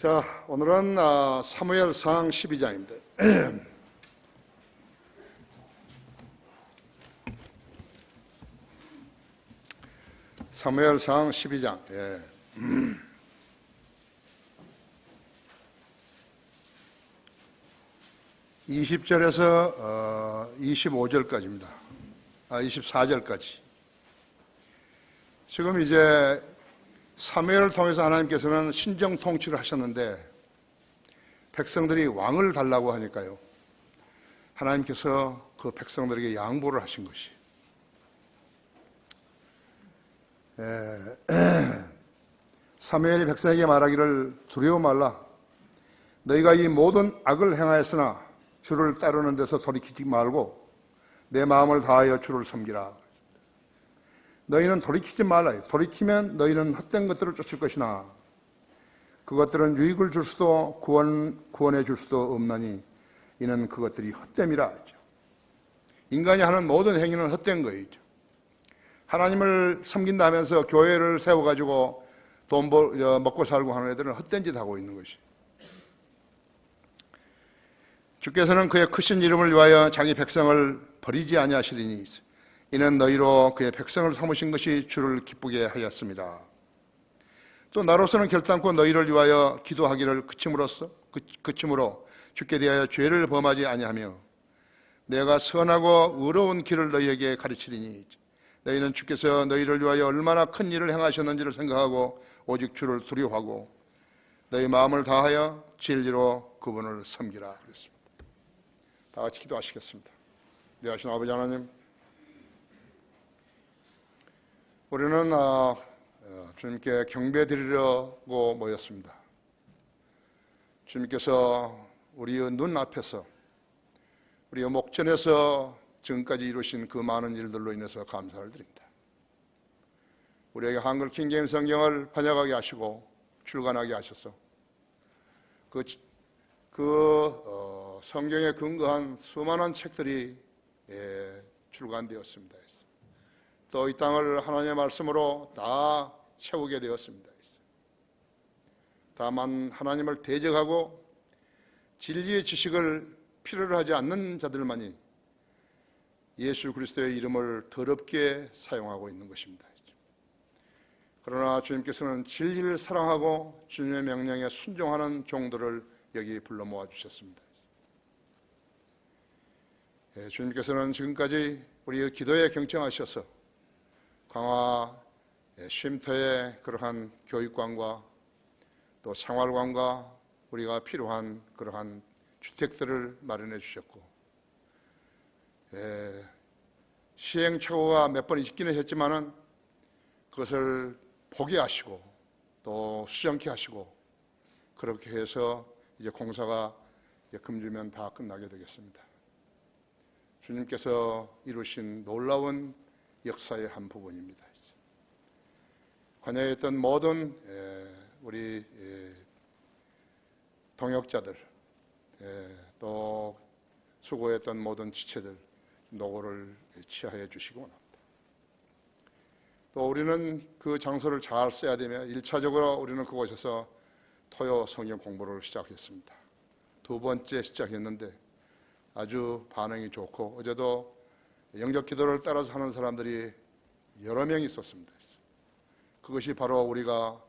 자, 오늘은 사무엘상 12장입니다. 사무엘상 12장. 예. 20절에서 25절까지입니다. 24절까지. 지금 이제 사무엘을 통해서 하나님께서는 신정 통치를 하셨는데 백성들이 왕을 달라고 하니까요, 하나님께서 그 백성들에게 양보를 하신 것이, 사무엘이 백성에게 말하기를 두려워 말라. 너희가 이 모든 악을 행하였으나 주를 따르는 데서 돌이키지 말고 내 마음을 다하여 주를 섬기라. 너희는 돌이키지 말라. 돌이키면 너희는 헛된 것들을 쫓을 것이나 그것들은 유익을 줄 수도 구원해 줄 수도 없나니 이는 그것들이 헛됨이라 하죠. 인간이 하는 모든 행위는 헛된 거이죠. 하나님을 섬긴다면서 교회를 세워가지고 돈 먹고 살고 하는 애들은 헛된 짓 하고 있는 것이. 주께서는 그의 크신 이름을 위하여 자기 백성을 버리지 아니하시리니 이는 너희로 그의 백성을 삼으신 것이 주를 기쁘게 하였습니다. 또 나로서는 결단코 너희를 위하여 기도하기를 그치므로 주께 대하여 죄를 범하지 아니하며 내가 선하고 의로운 길을 너희에게 가르치리니 너희는 주께서 너희를 위하여 얼마나 큰 일을 행하셨는지를 생각하고 오직 주를 두려워하고 너희 마음을 다하여 진리로 그분을 섬기라 그랬습니다. 다 같이 기도하시겠습니다. 위하신 아버지 하나님, 우리는 주님께 경배 드리려고 모였습니다. 주님께서 우리의 눈앞에서, 우리의 목전에서 지금까지 이루신 그 많은 일들로 인해서 감사를 드립니다. 우리에게 한글 킹제임 성경을 번역하게 하시고 출간하게 하셔서 성경에 근거한 수많은 책들이 출간되었습니다. 또 이 땅을 하나님의 말씀으로 다 채우게 되었습니다. 다만 하나님을 대적하고 진리의 지식을 필요로 하지 않는 자들만이 예수 그리스도의 이름을 더럽게 사용하고 있는 것입니다. 그러나 주님께서는 진리를 사랑하고 주님의 명령에 순종하는 종들을 여기 불러 모아주셨습니다. 주님께서는 지금까지 우리의 기도에 경청하셔서 강화 쉼터의 그러한 교육관과 또 생활관과 우리가 필요한 그러한 주택들을 마련해 주셨고, 시행착오가 몇 번 있기는 했지만은 그것을 포기하시고 또 수정케 하시고, 그렇게 해서 이제 공사가 금주면 다 끝나게 되겠습니다. 주님께서 이루신 놀라운 역사의 한 부분입니다. 관여에 있던 모든 우리 동역자들, 또 수고했던 모든 지체들 노고를 치하해 주시기 원합니다. 또 우리는 그 장소를 잘 써야 되며 1차적으로 우리는 그곳에서 토요 성경 공부를 시작했습니다. 두 번째 시작했는데 아주 반응이 좋고, 어제도 영적 기도를 따라서 하는 사람들이 여러 명 있었습니다. 그것이 바로 우리가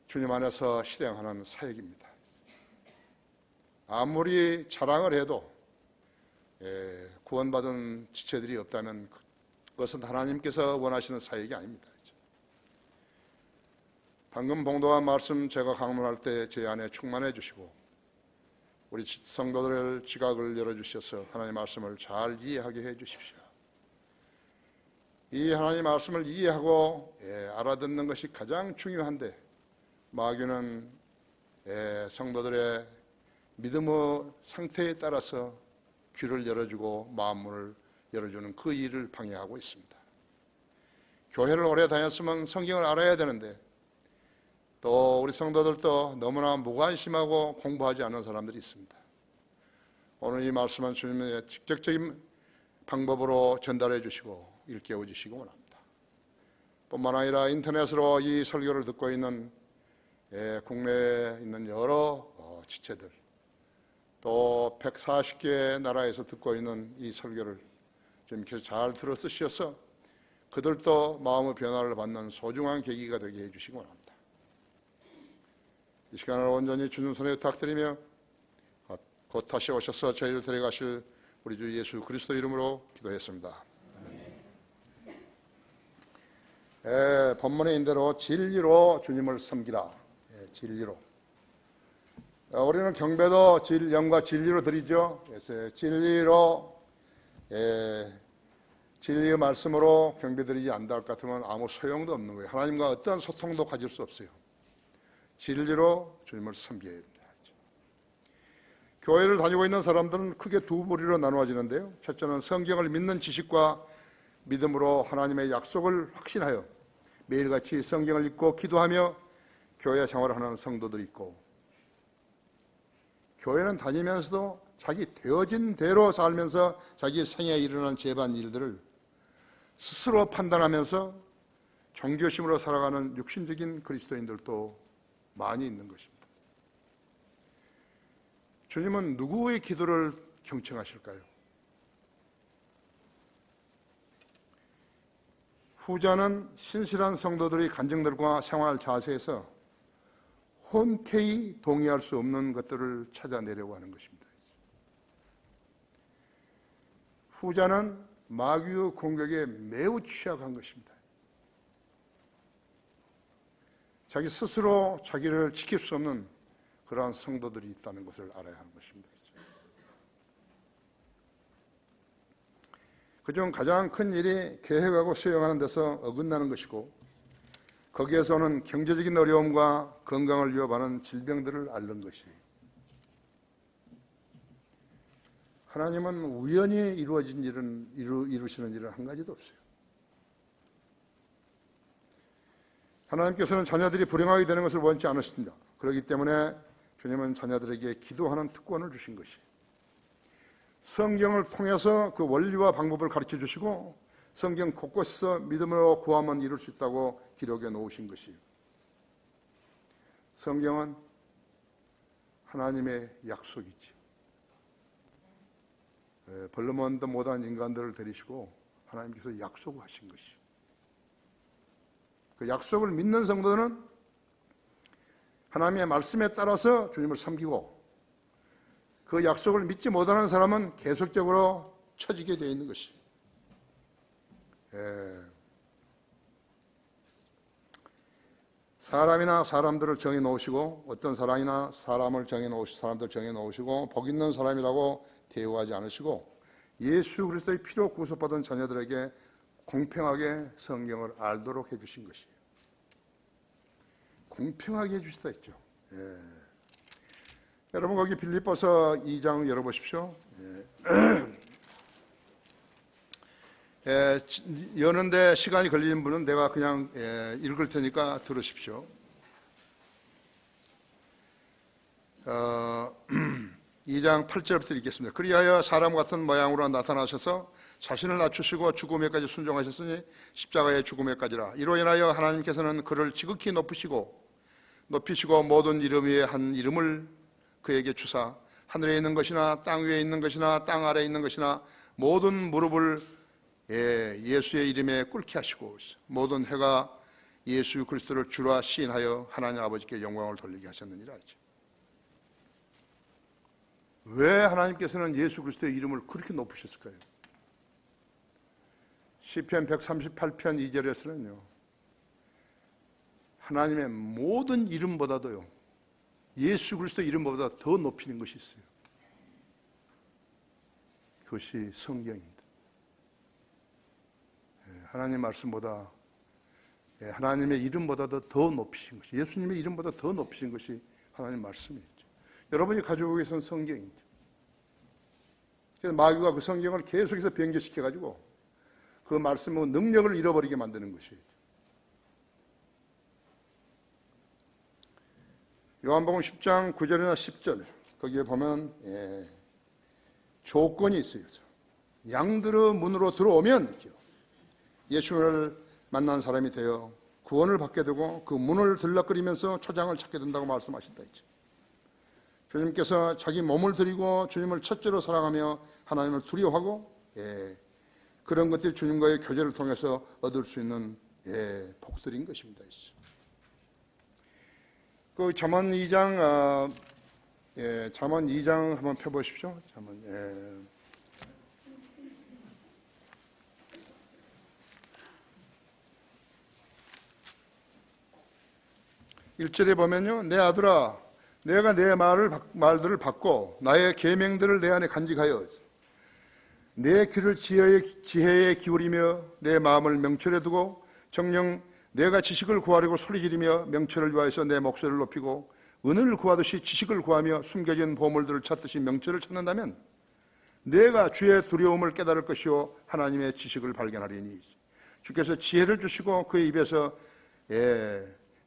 주님 안에서 실행하는 사역입니다. 아무리 자랑을 해도 구원받은 지체들이 없다면 그것은 하나님께서 원하시는 사역이 아닙니다. 방금 봉독한 말씀 제가 강론할 때 제 안에 충만해 주시고 우리 성도들의 지각을 열어주셔서 하나님의 말씀을 잘 이해하게 해 주십시오. 이 하나님의 말씀을 이해하고 알아듣는 것이 가장 중요한데, 마귀는 성도들의 믿음의 상태에 따라서 귀를 열어주고 마음문을 열어주는 그 일을 방해하고 있습니다. 교회를 오래 다녔으면 성경을 알아야 되는데, 또 우리 성도들도 너무나 무관심하고 공부하지 않는 사람들이 있습니다. 오늘 이 말씀은 주님의 직접적인 방법으로 전달해 주시고 일깨워 주시기 원합니다. 뿐만 아니라 인터넷으로 이 설교를 듣고 있는 국내에 있는 여러 지체들, 또 140개 나라에서 듣고 있는 이 설교를 주님께서 잘 들어 쓰셔서 그들도 마음의 변화를 받는 소중한 계기가 되게 해주시기 바랍니다. 이 시간을 온전히 주님 손에 부탁드리며 곧 다시 오셔서 저희를 데려가실 우리 주 예수 그리스도 이름으로 기도했습니다. 본문의 인대로 진리로 주님을 섬기라. 진리로. 우리는 경배도 영과 진리로 드리죠. 그래서 진리로, 진리의 말씀으로 경배드리지 않다 할 것 같으면 아무 소용도 없는 거예요. 하나님과 어떠한 소통도 가질 수 없어요. 진리로 주님을 섬겨야 됩니다. 교회를 다니고 있는 사람들은 크게 두 부류로 나누어지는데요. 첫째는 성경을 믿는 지식과 믿음으로 하나님의 약속을 확신하여 매일같이 성경을 읽고 기도하며 교회 생활을 하는 성도들이 있고, 교회는 다니면서도 자기 되어진 대로 살면서 자기 생애에 일어난 재반 일들을 스스로 판단하면서 종교심으로 살아가는 육신적인 그리스도인들도 많이 있는 것입니다. 주님은 누구의 기도를 경청하실까요? 후자는 신실한 성도들의 간증들과 생활 자세에서 흔쾌히 동의할 수 없는 것들을 찾아내려고 하는 것입니다. 후자는 마귀의 공격에 매우 취약한 것입니다. 자기 스스로 자기를 지킬 수 없는 그러한 성도들이 있다는 것을 알아야 하는 것입니다. 그중 가장 큰 일이 계획하고 수행하는 데서 어긋나는 것이고, 거기에서 오는 경제적인 어려움과 건강을 위협하는 질병들을 앓는 것이에요. 하나님은 우연히 이루어진 일은 이루시는 일은 한 가지도 없어요. 하나님께서는 자녀들이 불행하게 되는 것을 원치 않으십니다. 그렇기 때문에 주님은 자녀들에게 기도하는 특권을 주신 것이에요. 성경을 통해서 그 원리와 방법을 가르쳐 주시고 성경 곳곳에서 믿음으로 구하면 이룰 수 있다고 기록해 놓으신 것이에요. 성경은 하나님의 약속이지. 벌러먼도 못한 인간들을 데리시고 하나님께서 약속을 하신 것이에요. 그 약속을 믿는 성도는 하나님의 말씀에 따라서 주님을 섬기고, 그 약속을 믿지 못하는 사람은 계속적으로 처지게 되어 있는 것이에요. 사람이나 사람들을 정해 놓으시고, 어떤 사람이나 사람들 정해 놓으시고 복 있는 사람이라고 대우하지 않으시고, 예수 그리스도의 피로 구속받은 자녀들에게 공평하게 성경을 알도록 해주신 것이에요. 공평하게 해주시다 했죠. 여러분 거기 빌립보서 2장 열어보십시오. 여는데 시간이 걸리는 분은 내가 그냥 읽을 테니까 들으십시오. 2장 8절부터 읽겠습니다. 그리하여 사람 같은 모양으로 나타나셔서 자신을 낮추시고 죽음에까지 순종하셨으니 십자가의 죽음에까지라. 이로 인하여 하나님께서는 그를 지극히 높이시고 모든 이름 위에 한 이름을 그에게 주사 하늘에 있는 것이나 땅 위에 있는 것이나 땅 아래에 있는 것이나 모든 무릎을 예수의 이름에 꿇게 하시고 모든 해가 예수 그리스도를 주라 시인하여 하나님 아버지께 영광을 돌리게 하셨느니라. 왜 하나님께서는 예수 그리스도의 이름을 그렇게 높으셨을까요? 시편 138편 2절에서는요, 하나님의 모든 이름보다도요, 예수 그리스도 이름보다 더 높이는 것이 있어요. 그것이 성경입니다. 하나님 말씀보다, 하나님의 이름보다도 더 높이신 것이, 예수님의 이름보다 더 높이신 것이 하나님 말씀이죠. 여러분이 가지고 계신 성경이죠. 그래서 마귀가 그 성경을 계속해서 변개시켜가지고 그 말씀의 능력을 잃어버리게 만드는 것이죠. 요한복음 10장 9절이나 10절 거기에 보면 조건이 있어요. 양들의 문으로 들어오면 예수를 만난 사람이 되어 구원을 받게 되고 그 문을 들락거리면서 초장을 찾게 된다고 말씀하셨다 했죠. 주님께서 자기 몸을 드리고 주님을 첫째로 사랑하며 하나님을 두려워하고 그런 것들이 주님과의 교제를 통해서 얻을 수 있는 복들인 것입니다. 그 잠언 2장 잠언 2장 한번 펴보십시오. 잠언 1절에 보면요, 내 아들아 내가 내 말들을 받고 나의 계명들을 내 안에 간직하여 내 귀를 지혜에 기울이며 내 마음을 명철에 두고 정녕 내가 지식을 구하려고 소리지르며 명철을 위하여서 내 목소리를 높이고 은을 구하듯이 지식을 구하며 숨겨진 보물들을 찾듯이 명철을 찾는다면 내가 주의 두려움을 깨달을 것이요 하나님의 지식을 발견하리니 주께서 지혜를 주시고 그의 입에서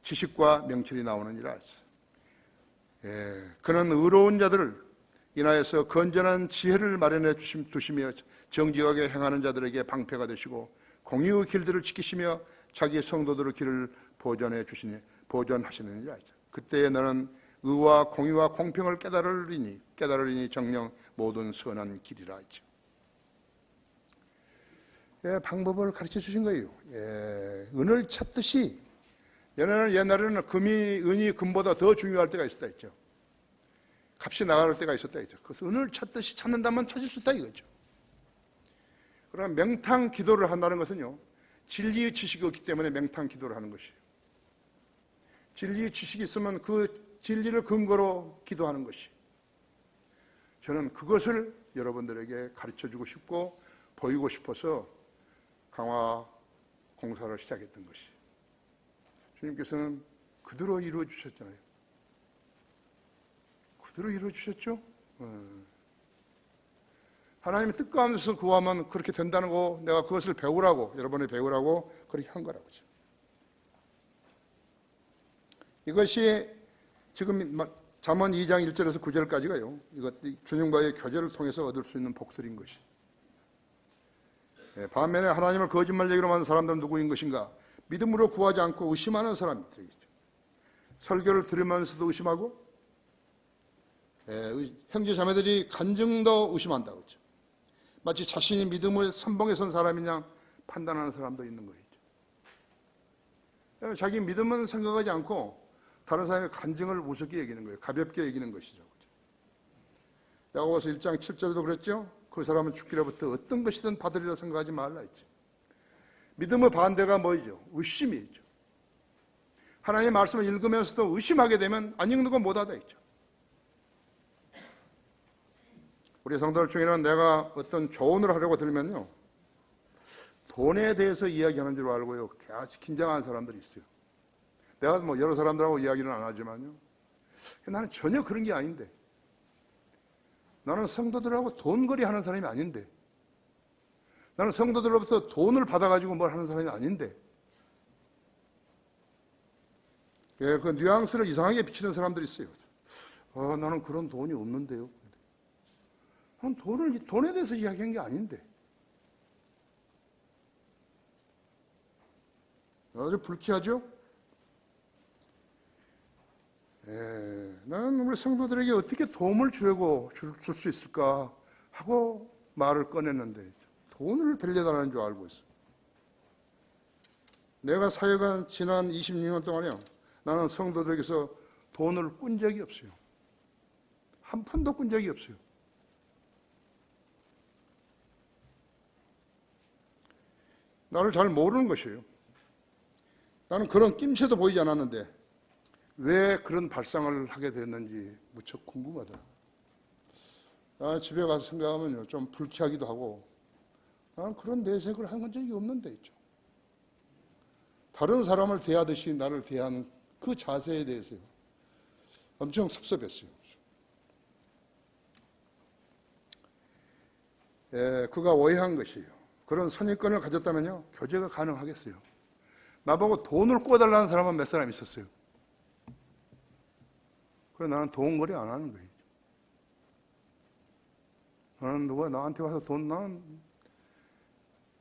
지식과 명철이 나오느니라. 그는 의로운 자들을 인하여서 건전한 지혜를 마련해 두시며 정직하게 행하는 자들에게 방패가 되시고 공의의 길들을 지키시며 자기 성도들의 길을 보존하시느니라. 그때에 너는 의와 공의와 공평을 깨달으리니 정녕 모든 선한 길이라 했죠. 방법을 가르쳐 주신 거예요. 은을 찾듯이 옛날에는 은이 금보다 더 중요할 때가 있었다 했죠. 값이 나갈 때가 있었다 했죠. 그래서 은을 찾듯이 찾는다면 찾을 수 있다 이거죠. 그러나 명탕 기도를 한다는 것은요, 진리의 지식이 없기 때문에 명탕 기도를 하는 것이에요. 진리의 지식이 있으면 그 진리를 근거로 기도하는 것이. 저는 그것을 여러분들에게 가르쳐주고 싶고 보이고 싶어서 강화 공사를 시작했던 것이. 주님께서는 그대로 이루어 주셨잖아요. 그대로 이루어 주셨죠? 하나님의 뜻 가운데서 구하면 그렇게 된다는 거, 내가 그것을 배우라고, 여러분이 배우라고 그렇게 한 거라고. 이것이 지금 잠언 2장 1절에서 9절까지가요. 이것이 주님과의 교제를 통해서 얻을 수 있는 복들인 것이. 반면에 하나님을 거짓말 얘기로 만든 사람들은 누구인 것인가? 믿음으로 구하지 않고 의심하는 사람들이죠. 설교를 들으면서도 의심하고, 형제 자매들이 간증도 의심한다고 했죠. 마치 자신이 믿음의 선봉에 선 사람이냐 판단하는 사람도 있는 거죠. 자기 믿음은 생각하지 않고 다른 사람의 간증을 우습게 여기는 거예요. 가볍게 여기는 것이죠. 야고보서 1장 7절도 그랬죠. 그 사람은 죽기로부터 어떤 것이든 받으리라 생각하지 말라 했죠. 믿음의 반대가 뭐죠? 의심이죠. 하나님의 말씀을 읽으면서도 의심하게 되면 안 읽는 건 못하다 했죠. 우리 성도들 중에는 내가 어떤 조언을 하려고 들면요, 돈에 대해서 이야기하는 줄 알고요, 아주 긴장하는 사람들이 있어요. 내가 뭐 여러 사람들하고 이야기는 안 하지만요, 나는 전혀 그런 게 아닌데, 나는 성도들하고 돈거리 하는 사람이 아닌데, 나는 성도들로부터 돈을 받아가지고 뭘 하는 사람이 아닌데, 그 뉘앙스를 이상하게 비치는 사람들이 있어요. 나는 그런 돈이 없는데요. 난 돈에 대해서 이야기한 게 아닌데. 아주 불쾌하죠? 나는 우리 성도들에게 어떻게 도움을 주려고 줄 수 있을까 하고 말을 꺼냈는데 돈을 빌려달라는 줄 알고 있어. 내가 사역한 지난 26년 동안요, 나는 성도들에게서 돈을 꾼 적이 없어요. 한 푼도 꾼 적이 없어요. 나를 잘 모르는 것이에요. 나는 그런 낌새도 보이지 않았는데 왜 그런 발상을 하게 됐는지 무척 궁금하더라. 나는 집에 가서 생각하면요, 좀 불쾌하기도 하고, 나는 그런 내색을 한 적이 없는데 있죠. 다른 사람을 대하듯이 나를 대하는 그 자세에 대해서요, 엄청 섭섭했어요. 그가 오해한 것이에요. 그런 선입견을 가졌다면요, 교제가 가능하겠어요. 나보고 돈을 꿔달라는 사람은 몇 사람 있었어요. 그래, 나는 돈 거래 안 하는 거예요. 나는 누가 나한테 와서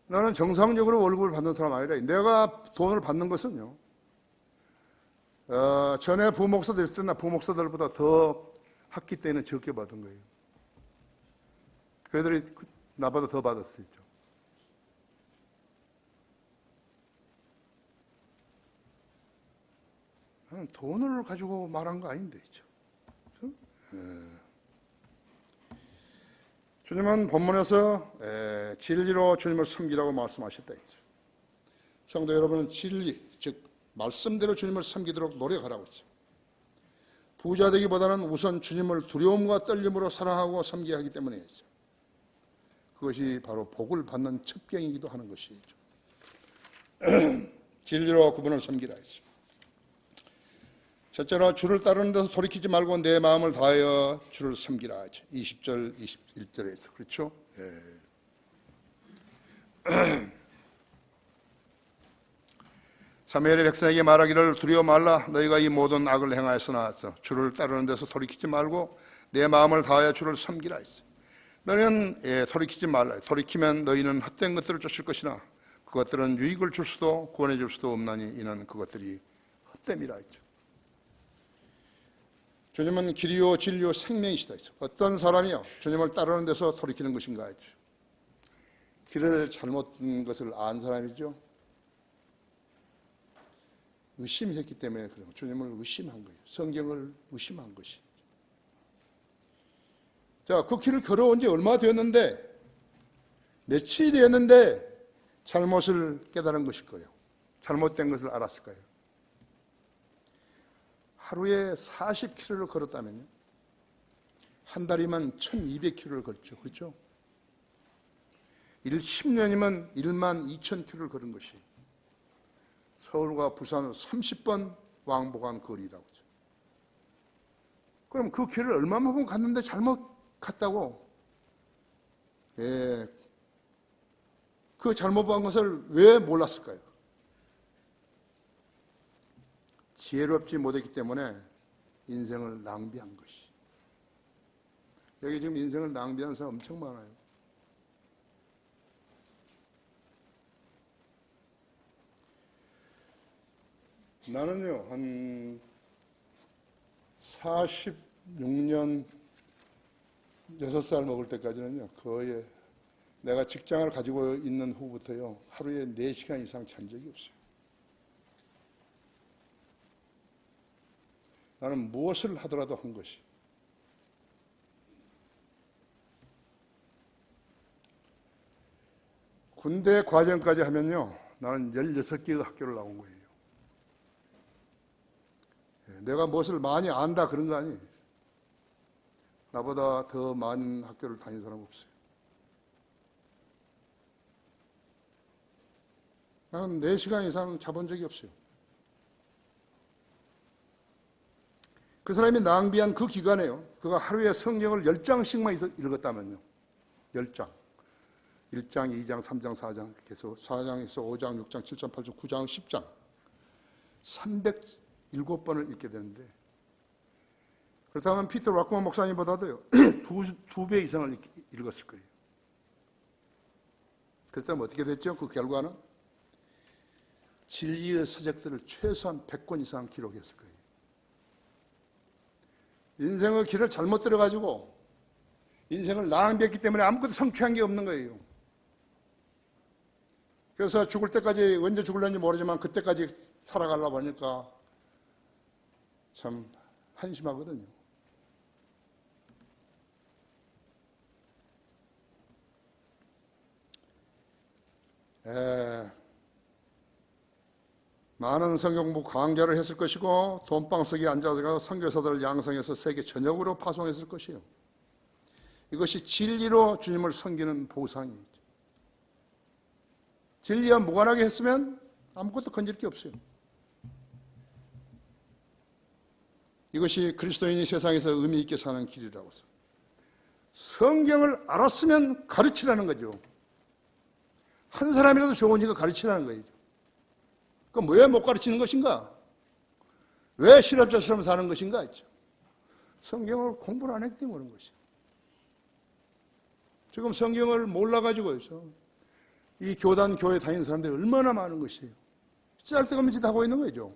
나는 정상적으로 월급을 받는 사람 아니라, 내가 돈을 받는 것은요, 전에 부목사들 있을 때나 부목사들보다 더 학기 때는 적게 받은 거예요. 그들이 나보다 더 받았어요. 나는 돈을 가지고 말한 거 아닌데. 주님은 본문에서 진리로 주님을 섬기라고 말씀하셨다 했죠. 성도 여러분은 진리, 즉 말씀대로 주님을 섬기도록 노력하라고 했죠. 부자 되기보다는 우선 주님을 두려움과 떨림으로 사랑하고 섬겨야 하기 때문에 했죠. 그것이 바로 복을 받는 첩경이기도 하는 것이죠. 진리로 그분을 섬기라 했죠. 첫째로 주를 따르는 데서 돌이키지 말고 내 마음을 다하여 주를 섬기라 하죠. 20절, 21절에서. 그렇죠? 사무엘의 백성에게 말하기를 두려워 말라. 너희가 이 모든 악을 행하였으나 주를 따르는 데서 돌이키지 말고 내 마음을 다하여 주를 섬기라 했어. 너희는 돌이키지 말라. 돌이키면 너희는 헛된 것들을 쫓을 것이나 그것들은 유익을 줄 수도 구원해 줄 수도 없나니 이는 그것들이 헛됨이라 했죠. 주님은 길이요 진리요 생명이시다 했죠. 어떤 사람이요 주님을 따르는 데서 돌이키는 것인가 했죠. 길을 잘못 든 것을 안 사람이죠. 의심했기 때문에 그래요. 주님을 의심한 거예요. 성경을 의심한 것이. 자, 그 길을 걸어온 지 얼마 되었는데, 며칠이 되었는데 잘못을 깨달은 것일 거예요. 잘못된 것을 알았을 거예요. 하루에 40km를 걸었다면요. 한 달이면 1200km를 걸죠. 그렇죠? 10년이면 12,000km를 걸은 것이 서울과 부산을 30번 왕복한 거리라고 하죠. 그럼 그 길을 얼마만큼 갔는데 잘못 갔다고? 그 잘못 간 것을 왜 몰랐을까요? 지혜롭지 못했기 때문에 인생을 낭비한 것이. 여기 지금 인생을 낭비한 사람 엄청 많아요. 나는요, 한 46년 6살 먹을 때까지는요, 거의 내가 직장을 가지고 있는 후부터요, 하루에 4시간 이상 잔 적이 없어요. 나는 무엇을 하더라도 한 것이. 군대 과정까지 하면요, 나는 16개의 학교를 나온 거예요. 내가 무엇을 많이 안다 그런 거 아니에요. 나보다 더 많은 학교를 다닌 사람 없어요. 나는 4시간 이상 자본 적이 없어요. 그 사람이 낭비한 그 기간에요. 그가 하루에 성경을 10장씩만 읽었다면요. 10장. 1장, 2장, 3장, 4장 이렇게 해서 4장에서 5장, 6장, 7장, 8장, 9장, 10장 307번을 읽게 되는데 그렇다면 피터 락만 목사님보다도요. 두 배 이상을 읽었을 거예요. 그렇다면 어떻게 됐죠? 그 결과는 진리의 서적들을 최소한 100권 이상 기록했을 거예요. 인생의 길을 잘못 들어가지고 인생을 낭비했기 때문에 아무것도 성취한 게 없는 거예요. 그래서 죽을 때까지 언제 죽을는지 모르지만 그때까지 살아가려고 하니까 참 한심하거든요. 많은 성경부 강좌를 했을 것이고 돈방석에 앉아서 선교사들을 양성해서 세계 전역으로 파송했을 것이에요. 이것이 진리로 주님을 섬기는 보상이죠. 진리와 무관하게 했으면 아무것도 건질 게 없어요. 이것이 그리스도인이 세상에서 의미 있게 사는 길이라고 해서 성경을 알았으면 가르치라는 거죠. 한 사람이라도 좋으니까 가르치라는 거예요. 그럼 왜 못 가르치는 것인가? 왜 실업자처럼 사는 것인가 했죠. 성경을 공부를 안 했기 때문에 그런 것이죠. 지금 성경을 몰라가지고 있어. 이 교단, 교회 다니는 사람들이 얼마나 많은 것이에요. 짤데없는 짓 하고 있는 거죠.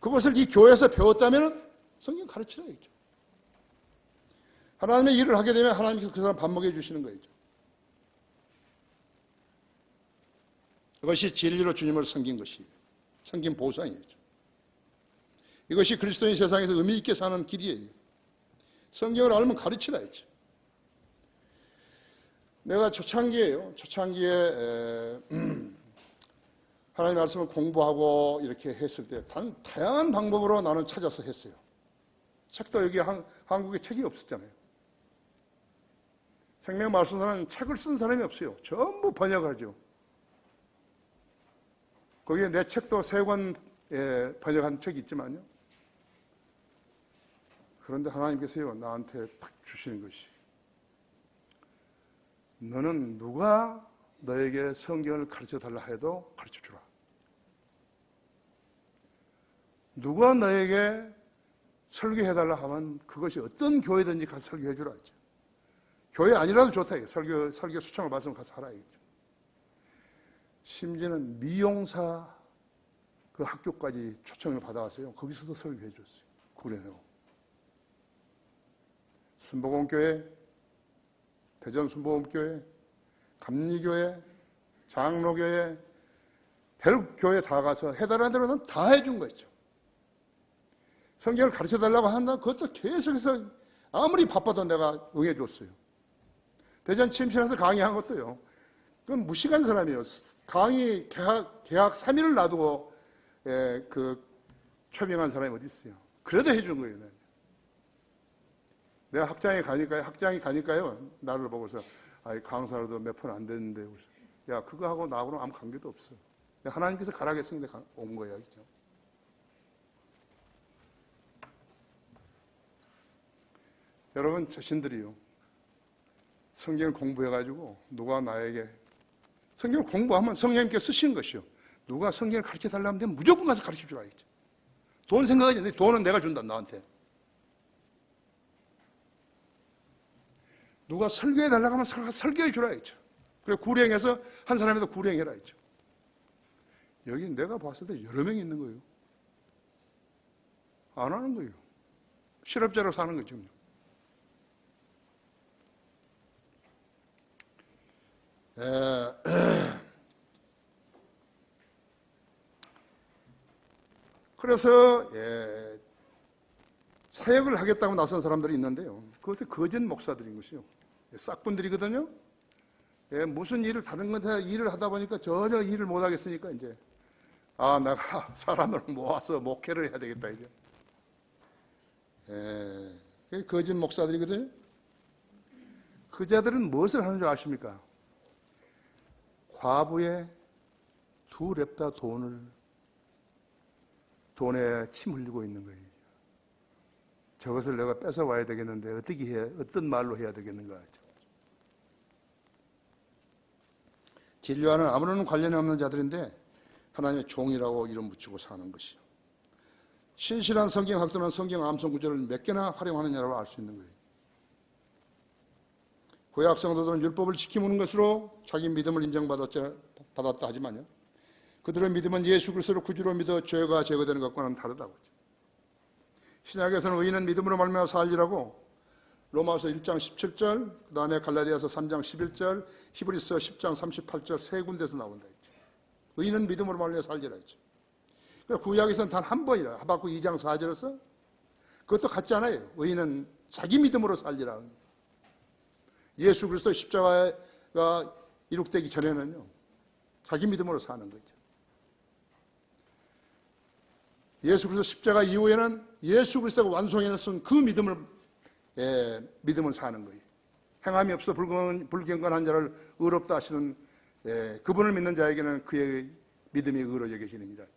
그것을 이 교회에서 배웠다면 성경 가르치라겠죠. 하나님의 일을 하게 되면 하나님께서 그 사람 밥 먹여주시는 거죠. 이것이 진리로 주님을 섬긴 것이에요. 섬긴 보상이죠. 이것이 그리스도인 세상에서 의미 있게 사는 길이에요. 성경을 알면 가르치라야죠. 내가 초창기에요. 초창기에 하나님의 말씀을 공부하고 이렇게 했을 때 다양한 방법으로 나는 찾아서 했어요. 책도 여기 한국에 책이 없었잖아요. 생명 말씀사는 책을 쓴 사람이 없어요. 전부 번역하죠. 거기에 내 책도 3권 번역한 책이 있지만요. 그런데 하나님께서요, 나한테 딱 주시는 것이, 너는 누가 너에게 성경을 가르쳐달라 해도 가르쳐주라. 누가 너에게 설교해달라 하면 그것이 어떤 교회든지 가서 설교해주라 했죠. 교회 아니라도 좋다. 설교 수청을 받으면 가서 하라 했죠. 심지어는 미용사 그 학교까지 초청을 받아왔어요. 거기서도 설교해 줬어요. 구례로. 순복음교회, 대전 순복음교회, 감리교회, 장로교회, 대륙교회 다 가서 해달라는 대로는 다 해준 거죠. 성경을 가르쳐달라고 한다? 그것도 계속해서 아무리 바빠도 내가 응해줬어요. 대전 침실에서 강의한 것도요. 그건 무식한 사람이에요. 강의 개학 3일을 놔두고 초빙한 사람이 어디 있어요. 그래도 해준 거예요. 내가 학장이 가니까요. 나를 보고서 강사로도 몇 푼 안 됐는데, 야 그거 하고 나하고는 아무 관계도 없어. 하나님께서 가라고 했으니까 온 거야. 그죠? 여러분 자신들이요. 성경을 공부해가지고 누가 나에게 성경을 공부하면 성령님께 쓰시는 것이요. 누가 성경을 가르쳐달라면 내가 무조건 가서 가르쳐주라 했죠. 돈 생각하지 않는데 돈은 내가 준다 나한테. 누가 설교해달라고 하면 설교해주라 했죠. 그리고 구령해서 한 사람에도 구령해라 했죠. 여기 내가 봤을 때 여러 명이 있는 거예요. 안 하는 거예요. 실업자로 사는 거죠. 그래서 사역을 하겠다고 나선 사람들이 있는데요. 그것은 거짓 목사들인 것이요. 싹분들이거든요. 무슨 일을 다른 건데 일을 하다 보니까 전혀 일을 못 하겠으니까 이제 내가 사람을 모아서 목회를 해야 되겠다 이제. 거짓 목사들이거든요. 그 자들은 무엇을 하는 줄 아십니까? 과부의 2렙다 돈에 침 흘리고 있는 거예요. 저것을 내가 뺏어와야 되겠는데 어떤 말로 해야 되겠는가 하죠. 진료와는 아무런 관련이 없는 자들인데 하나님의 종이라고 이름 붙이고 사는 것이요. 신실한 성경학도는 성경 암송 구절을 몇 개나 활용하느냐로 알 수 있는 거예요. 구약 성도들은 율법을 지키는 것으로 자기 믿음을 인정받았다 하지만요. 그들의 믿음은 예수 그리스도를 구주로 믿어 죄가 제거되는 것과는 다르다고 하죠. 신약에서는 의인은 믿음으로 말미암아 살리라고 로마서 1장 17절, 그 다음에 갈라디아서 3장 11절, 히브리서 10장 38절 3군데서 나온다 했죠. 의인은 믿음으로 말미암아 살리라 했죠. 구약에서는 단 한 번이라 하박국 2장 4절에서 그것도 같지 않아요. 의인은 자기 믿음으로 살리라. 예수 그리스도 십자가가 이룩되기 전에는요. 자기 믿음으로 사는 거죠. 예수 그리스도 십자가 이후에는 예수 그리스도가 완성해놓은 그 믿음을 사는 거예요. 행함이 없어 불경건한 자를 의롭다 하시는 그분을 믿는 자에게는 그의 믿음이 의로 여겨지느니라 하죠.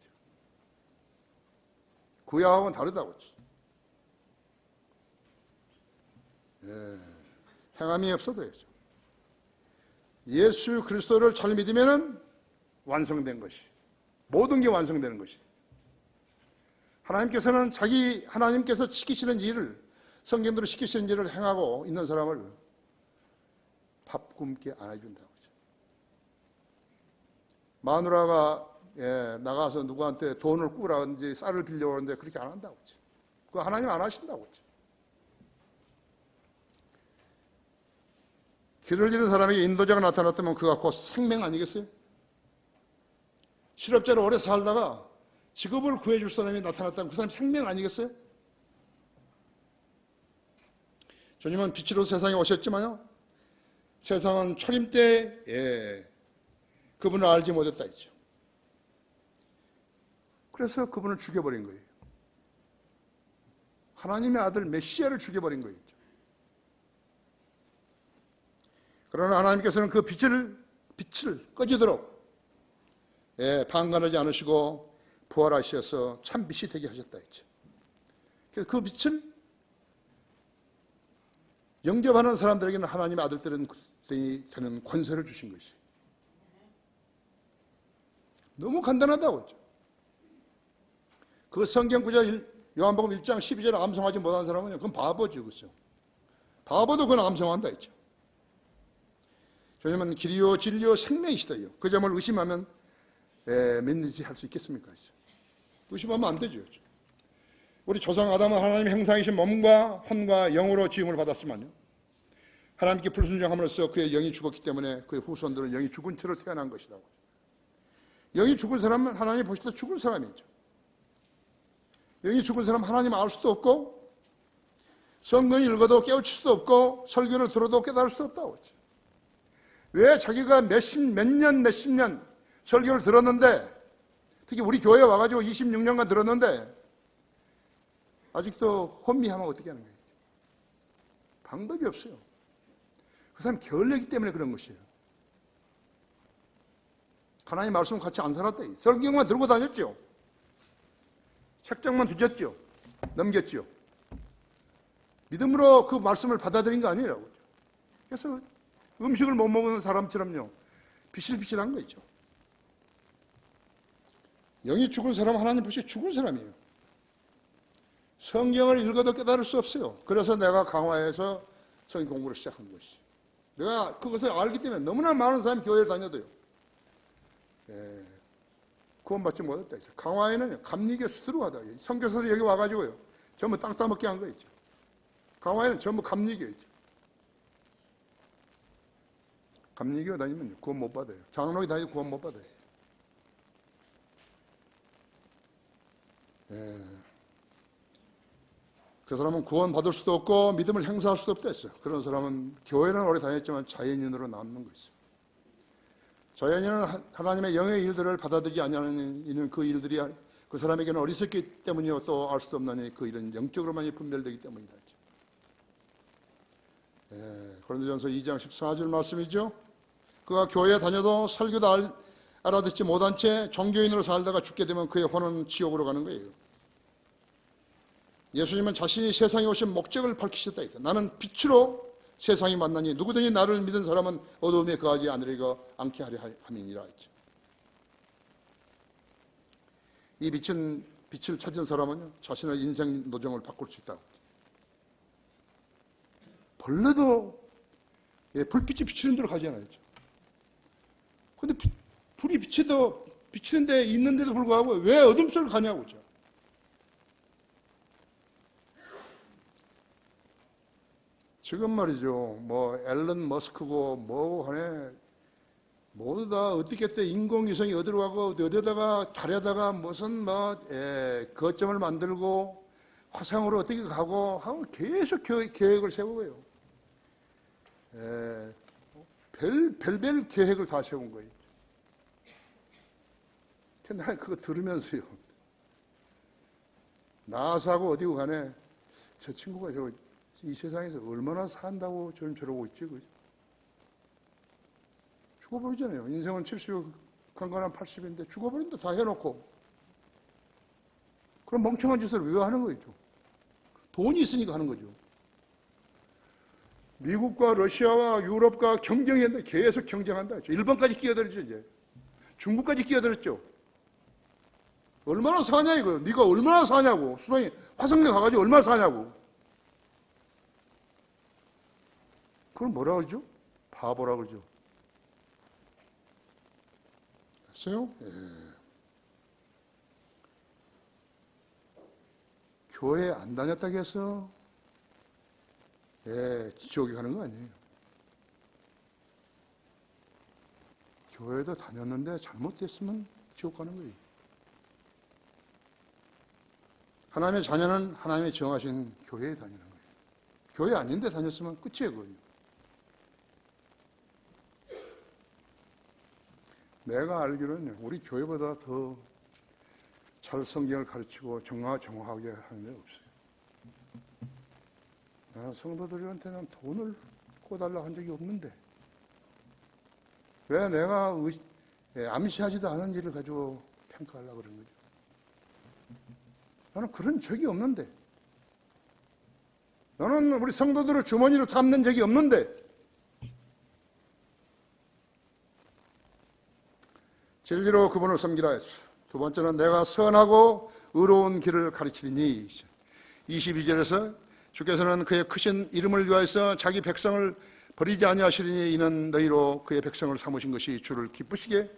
구약하고는 다르다고 했죠. 행함이 없어도 해야죠. 예수 그리스도를 잘 믿으면 완성된 것이, 모든 게 완성되는 것이. 하나님께서 시키시는 일을, 성경대로 시키시는 일을 행하고 있는 사람을 밥 굶게 안 해준다고 하죠. 마누라가 나가서 누구한테 돈을 꾸라든지 쌀을 빌려오는데 그렇게 안 한다고 했지. 그거 하나님 안 하신다고 했지. 길을 잃은 사람에게 인도자가 나타났다면 그가 곧 생명 아니겠어요? 실업자로 오래 살다가 직업을 구해줄 사람이 나타났다면 그 사람이 생명 아니겠어요? 주님은 빛으로 세상에 오셨지만요, 세상은 초림 때 그분을 알지 못했다 했죠. 그래서 그분을 죽여버린 거예요. 하나님의 아들 메시아를 죽여버린 거예요. 그러나 하나님께서는 그 빛을 꺼지도록 방관하지 않으시고 부활하셔서 참 빛이 되게 하셨다 했죠. 그래서 그 빛을 영접하는 사람들에게는 하나님의 아들들이 되는 권세를 주신 것이 너무 간단하다고 했죠. 그 성경 구절 요한복음 1장 12절에 암송하지 못한 사람은 그건 바보죠. 그렇죠? 바보도 그건 암송한다 했죠. 주님은 길이요 진리요 생명이시다요. 그 점을 의심하면 믿는지 할 수 있겠습니까? 의심하면 안 되죠. 우리 조상 아담은 하나님의 형상이신 몸과 혼과 영으로 지음을 받았지만요, 하나님께 불순종함으로써 그의 영이 죽었기 때문에 그의 후손들은 영이 죽은 채로 태어난 것이라고. 영이 죽은 사람은 하나님이 보실 때 죽은 사람이죠. 영이 죽은 사람은 하나님 알 수도 없고 성경을 읽어도 깨우칠 수도 없고 설교를 들어도 깨달을 수도 없다고 했죠. 왜 자기가 몇십 년 설교를 들었는데, 특히 우리 교회에 와가지고 26년간 들었는데 아직도 혼미하면 어떻게 하는 거예요? 방법이 없어요. 그 사람이 게을르기 때문에 그런 것이에요. 하나님 말씀을 같이 안 살았다. 성경만 들고 다녔죠. 책장만 뒤졌죠. 넘겼죠. 믿음으로 그 말씀을 받아들인 거 아니라고. 그래서 음식을 못 먹는 사람처럼요, 비실비실한 거 있죠. 영이 죽은 사람은 하나님 보시 죽은 사람이에요. 성경을 읽어도 깨달을 수 없어요. 그래서 내가 강화해서 성경 공부를 시작한 것이. 내가 그것을 알기 때문에 너무나 많은 사람이 교회에 다녀도요, 구원받지 못했다. 강화에는 감리교 수두룩하다. 선교사들이 여기 와가지고요, 전부 땅 싸먹게 한 거 있죠. 강화에는 전부 감리교였죠. 감리교 다니면 구원 못 받아요. 장로교 다니면 구원 못 받아요. 그 사람은 구원 받을 수도 없고 믿음을 행사할 수도 없다 했어요. 그런 사람은 교회는 오래 다녔지만 자연인으로 남는 것이죠. 자연인은 하나님의 영의 일들을 받아들이지 않는 그 일들이 그 사람에게는 어리석기 때문이요, 또 알 수도 없나니 그 일은 영적으로만이 분별되기 때문이다. 고린도전서 2장 14절 말씀이죠. 그가 교회에 다녀도 설교도 알아듣지 못한 채 종교인으로 살다가 죽게 되면 그의 혼은 지옥으로 가는 거예요. 예수님은 자신이 세상에 오신 목적을 밝히셨다 했어요. 나는 빛으로 세상이 만나니 누구든지 나를 믿은 사람은 어두움에 거하지 않게 하려 함이니라 했죠. 이 빛을 찾은 사람은 자신의 인생 노정을 바꿀 수 있다고. 벌레도 불빛이 비치는 데로 가지 않아요. 근데 불이 비치는 데 있는데도 불구하고 왜 어둠 속을 가냐고. 지금 말이죠. 뭐 앨런 머스크고 뭐 하네, 모두 다 어떻게 때 인공위성이 어디로 가고 어디다가 달에다가 무슨 거점을 만들고 화성으로 어떻게 가고 하고 계속 계획을 세우고요. 별별 계획을 다 세운 거예요. 근데 난 그거 들으면서요, 나사하고 어디고 가네, 저 친구가 이 세상에서 얼마나 산다고 저러고 있지, 그죠? 죽어버리잖아요. 인생은 70, 강간한 80인데 죽어버린다 다 해놓고. 그럼 멍청한 짓을 왜 하는 거죠? 돈이 있으니까 하는 거죠. 미국과 러시아와 유럽과 경쟁했는데 계속 경쟁한다. 일본까지 끼어들었죠, 이제. 중국까지 끼어들었죠. 얼마나 사냐, 이거. 네가 얼마나 사냐고. 수상이 화성에 가가지고 얼마나 사냐고. 그걸 뭐라 그러죠? 바보라 그러죠. 아세요? 교회 안 다녔다고 해서 지옥에 가는 거 아니에요. 교회도 다녔는데 잘못됐으면 지옥 가는 거예요. 하나님의 자녀는 하나님이 정하신 교회에 다니는 거예요. 교회 아닌데 다녔으면 끝이에요, 그거요. 내가 알기로는 우리 교회보다 더 잘 성경을 가르치고 정확하게 하는 데 없어요. 나는 성도들한테는 돈을 꿔달라고 한 적이 없는데 왜 내가 암시하지도 않은 일을 가지고 평가하려고 그러는 거죠? 나는 그런 적이 없는데, 나는 우리 성도들을 주머니로 담는 적이 없는데, 진리로 그분을 섬기라 했어. 두 번째는 내가 선하고 의로운 길을 가르치리니. 22절에서 주께서는 그의 크신 이름을 위하여서 자기 백성을 버리지 아니하시리니 이는 너희로 그의 백성을 삼으신 것이 주를 기쁘게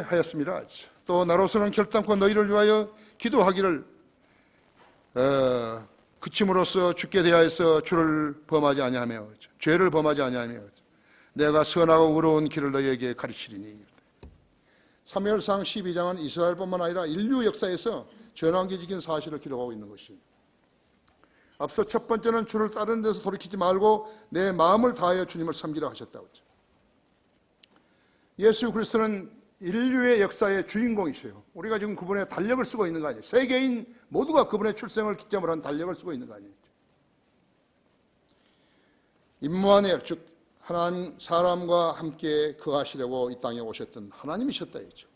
하였습니다. 또 나로서는 결단코 너희를 위하여 기도하기를 그침으로써 주께 대하여서 주를 범하지 아니하며 죄를 범하지 아니하며 내가 선하고 의로운 길을 너희에게 가르치리니. 사무엘상 12장은 이스라엘뿐만 아니라 인류 역사에서 전환기적인 사실을 기록하고 있는 것입니다. 앞서 첫 번째는 주를 따르는 데서 돌이키지 말고 내 마음을 다하여 주님을 섬기라 하셨다고 했죠. 예수 그리스도는 인류의 역사의 주인공이세요. 우리가 지금 그분의 달력을 쓰고 있는 거 아니에요. 세계인 모두가 그분의 출생을 기점으로 한 달력을 쓰고 있는 거 아니에요. 임무한의 즉 하나님 사람과 함께 거하시려고 이 땅에 오셨던 하나님이셨다 했죠.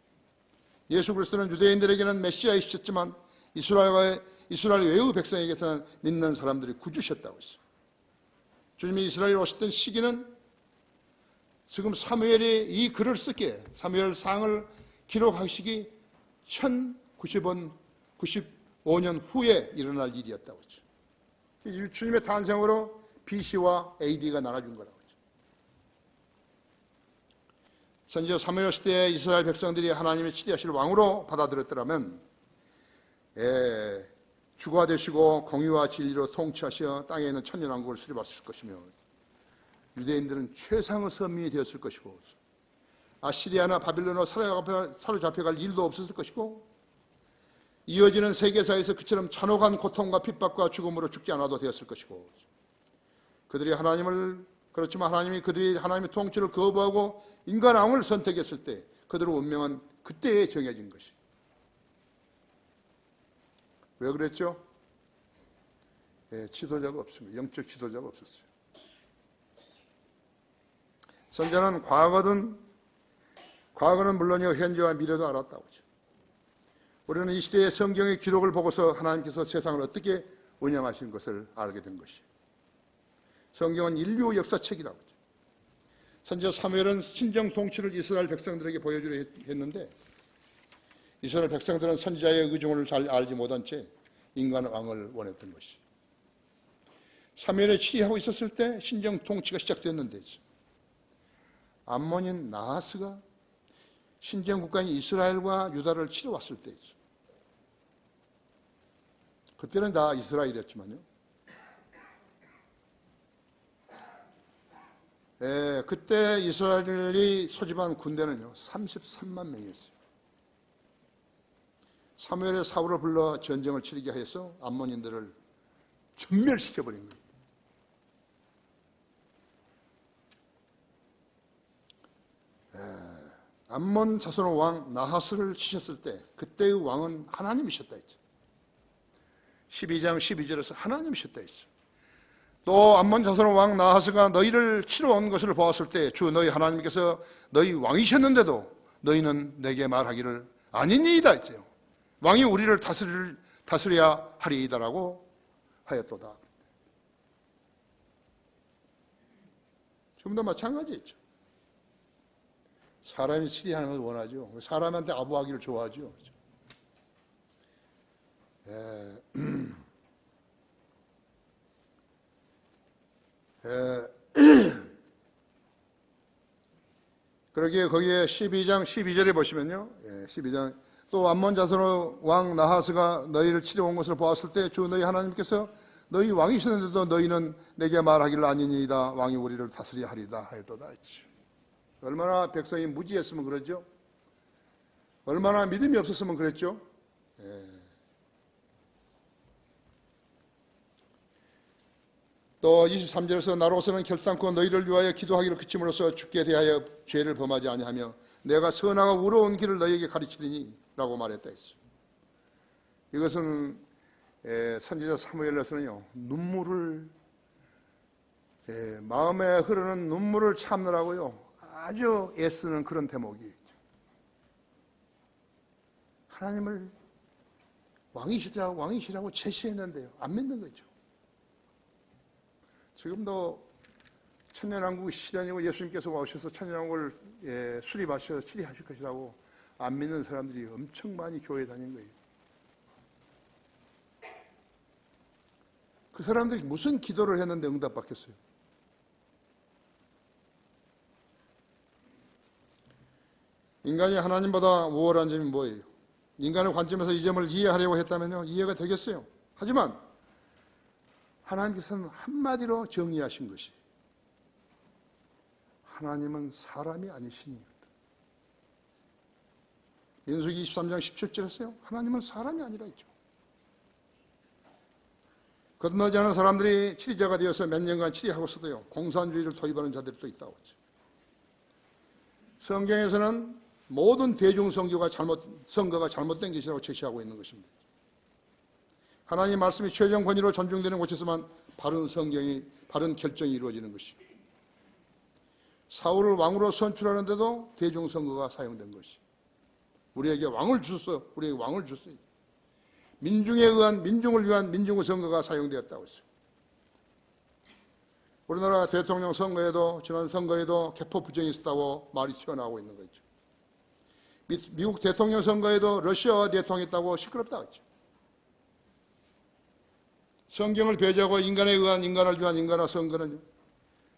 예수 그리스도는 유대인들에게는 메시아이셨지만 이스라엘 외의 백성에게서는 믿는 사람들이 구주셨다고 했어요. 주님이 이스라엘에 오셨던 시기는 지금 사무엘이 이 글을 쓰기에 사무엘상을 기록하시기 1095년 후에 일어날 일이었다고 했죠. 주님의 탄생으로 BC와 AD가 나눠준 거라고 했죠. 선지자 사무엘 시대에 이스라엘 백성들이 하나님의 치리하실 왕으로 받아들였더라면 주가 되시고 공의와 진리로 통치하셔 땅에 있는 천년왕국을 수립하실 것이며 유대인들은 최상의 선민이 되었을 것이고 아시리아나 바빌론으로 사로잡혀갈 일도 없었을 것이고 이어지는 세계사에서 그처럼 잔혹한 고통과 핍박과 죽음으로 죽지 않아도 되었을 것이고 그들이 그렇지만 하나님이 그들이 하나님의 통치를 거부하고 인간 왕을 선택했을 때 그들의 운명은 그때에 정해진 것이. 왜 그랬죠? 지도자가 없습니다. 영적 지도자가 없었어요. 선자는 과거는 물론이요 현재와 미래도 알았다고 하죠. 우리는 이 시대의 성경의 기록을 보고서 하나님께서 세상을 어떻게 운영하신 것을 알게 된 것이에요. 성경은 인류 역사책이라고 하죠. 선지자 사무엘은 신정 통치를 이스라엘 백성들에게 보여주려 했는데 이스라엘 백성들은 선지자의 의중을 잘 알지 못한 채 인간 왕을 원했던 것이. 사무엘이 치리하고 있었을 때 신정 통치가 시작됐는데 암몬인 나하스가 신정 국가인 이스라엘과 유다를 치러 왔을 때이죠. 그때는 다 이스라엘이었지만요. 그때 이스라엘이 소집한 군대는요 33만 명이었어요. 사무엘의 사울을 불러 전쟁을 치르게 해서 암몬인들을 전멸시켜버린 거예요. 암몬 자손의 왕 나하스를 치셨을 때 그때의 왕은 하나님이셨다 했죠. 12장 12절에서 하나님이셨다 했어요. 또 암몬 자손의 왕 나하스가 너희를 치러 온 것을 보았을 때 주 너희 하나님께서 너희 왕이셨는데도 너희는 내게 말하기를 아니니이다 했죠. 왕이 우리를 다스려야 하리이다라고 하였도다. 지금도 마찬가지였죠. 사람이 치리하는 걸 원하죠. 사람한테 아부하기를 좋아하죠. 그러기에 거기에 12장 12절에 보시면요. 12장 또 암몬 자손의 왕 나하스가 너희를 치러 온 것을 보았을 때 주 너희 하나님께서 너희 왕이시는데도 너희는 내게 말하기를 아니니이다. 왕이 우리를 다스리야 하리다 하였도다 했죠. 얼마나 백성이 무지했으면 그러죠. 얼마나 믿음이 없었으면 그랬죠. 또 23절에서 나로서는 결단코 너희를 위하여 기도하기를 그침으로써 주께 대하여 죄를 범하지 아니하며 내가 선하고 의로운 길을 너희에게 가르치리니 라고 말했다 했어요. 이것은 선지자 사무엘에서는요, 눈물을 마음에 흐르는 눈물을 참느라고요 아주 애쓰는 그런 대목이 있죠. 하나님을 왕이시라고 제시했는데요 안 믿는 거죠. 지금도 천년왕국 시대이고 예수님께서 오셔서 천년왕국을 수립하셔서 치리하실 것이라고 안 믿는 사람들이 엄청 많이 교회에 다니는 거예요. 그 사람들이 무슨 기도를 했는데 응답받겠어요? 인간이 하나님보다 우월한 점이 뭐예요? 인간의 관점에서 이 점을 이해하려고 했다면요 이해가 되겠어요. 하지만 하나님께서는 한마디로 정의하신 것이 하나님은 사람이 아니시니 민수기 23장 17절에서요 하나님은 사람이 아니라 했죠. 거듭나지 않은 사람들이 치리자가 되어서 몇 년간 치리하고서도요 공산주의를 도입하는 자들이 또 있다고 했죠. 성경에서는 모든 대중선거가 잘못된 것이라고 제시하고 있는 것입니다. 하나님 말씀이 최종 권위로 존중되는 곳에서만 바른 결정이 이루어지는 것이죠. 사울을 왕으로 선출하는데도 대중선거가 사용된 것이 우리에게 왕을 주소. 민중을 위한 민중의 선거가 사용되었다고 했어요. 우리나라 대통령 선거에도 지난 선거에도 개표 부정이 있었다고 말이 튀어나오고 있는 거죠. 미국 대통령 선거에도 러시아와 대통했다고 시끄럽다고 했죠. 성경을 배제하고 인간에 의한 인간을 위한 인간의 선거는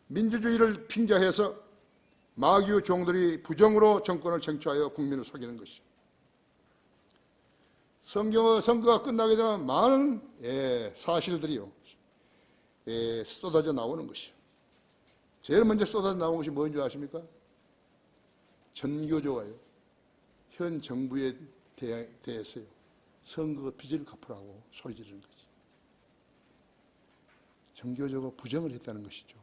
민주주의를 핑계해서 마귀의 종들이 부정으로 정권을 쟁취하여 국민을 속이는 것이죠. 성경의 선거가 끝나게 되면 많은 사실들이요 쏟아져 나오는 것이죠. 제일 먼저 쏟아져 나오는 것이 뭔지 아십니까? 전교조가요 현 정부에 대해서요 선거 빚을 갚으라고 소리 지르는 거죠. 전교조가 부정을 했다는 것이죠.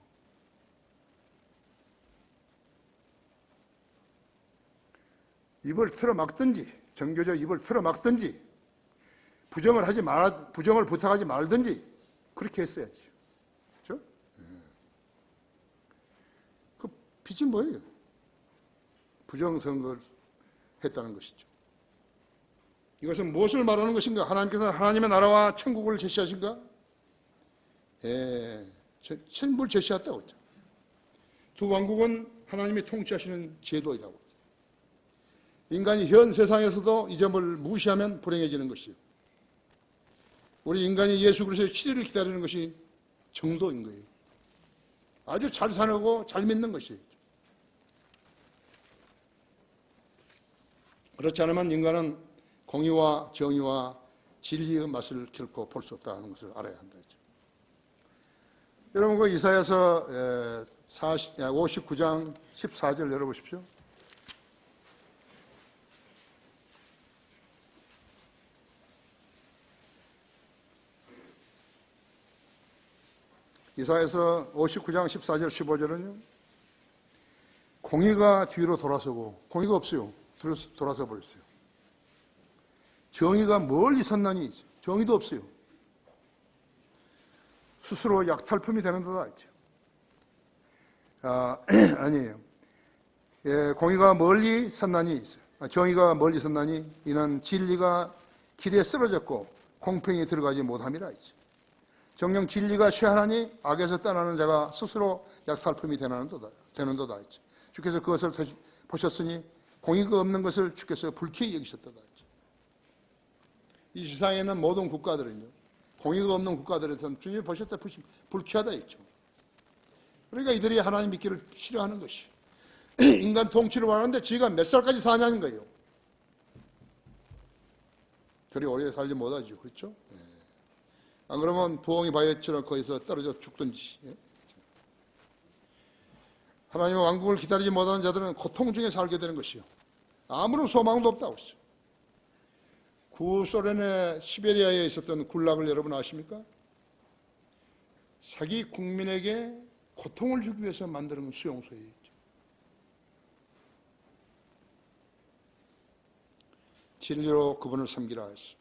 입을 틀어막든지 전교조 입을 틀어막든지 부정을 부탁하지 말든지 그렇게 했어야죠. 그렇죠? 그 빚이 뭐예요? 부정선거를 했다는 것이죠. 이것은 무엇을 말하는 것인가? 하나님께서 하나님의 나라와 천국을 제시하신가? 천국을 제시했다고 했죠. 두 왕국은 하나님이 통치하시는 제도이라고 했죠. 인간이 현 세상에서도 이 점을 무시하면 불행해지는 것이요. 우리 인간이 예수 그리스도의 치리를 기다리는 것이 정도인 거예요. 아주 잘 사는 잘 믿는 것이에요. 그렇지 않으면 인간은 공의와 정의와 진리의 맛을 결코 볼 수 없다는 것을 알아야 한다. 여러분 그 이사야서 59장 14절 열어보십시오. 이사야서 59장 14절 15절은요 공의가 뒤로 돌아서고 공의가 없어요. 돌아서 버렸어요. 정의가 멀리 섰나니 정의도 없어요. 스스로 약탈품이 되는 도다 했죠. 아니에요. 공의가 멀리 섰나니 정의가 멀리 섰나니 이는 진리가 길에 쓰러졌고 공평이 들어가지 못함이라 했죠. 정녕 진리가 쇠하나니 악에서 떠나는 자가 스스로 약탈품이 되는 도다 했죠. 주께서 그것을 보셨으니 공의가 없는 것을 주께서 불쾌히 여기셨다 했죠. 이 세상에 있는 모든 국가들은요 공의가 없는 국가들에서는 주님이 보셨다 불쾌하다 했죠. 그러니까 이들이 하나님 믿기를 싫어하는 것이 인간 통치를 원하는데 지가 몇 살까지 사냐는 거예요. 그리 오래 살지 못하죠. 그렇죠? 예. 안 그러면 부엉이 바위처럼 거기서 떨어져 죽든지. 예. 하나님의 왕국을 기다리지 못하는 자들은 고통 중에 살게 되는 것이요. 아무런 소망도 없다고 했어요. 구소련의 시베리아에 있었던 굴락을 여러분 아십니까? 자기 국민에게 고통을 주기 위해서 만드는 수용소예요. 진리로 그분을 섬기라 했어.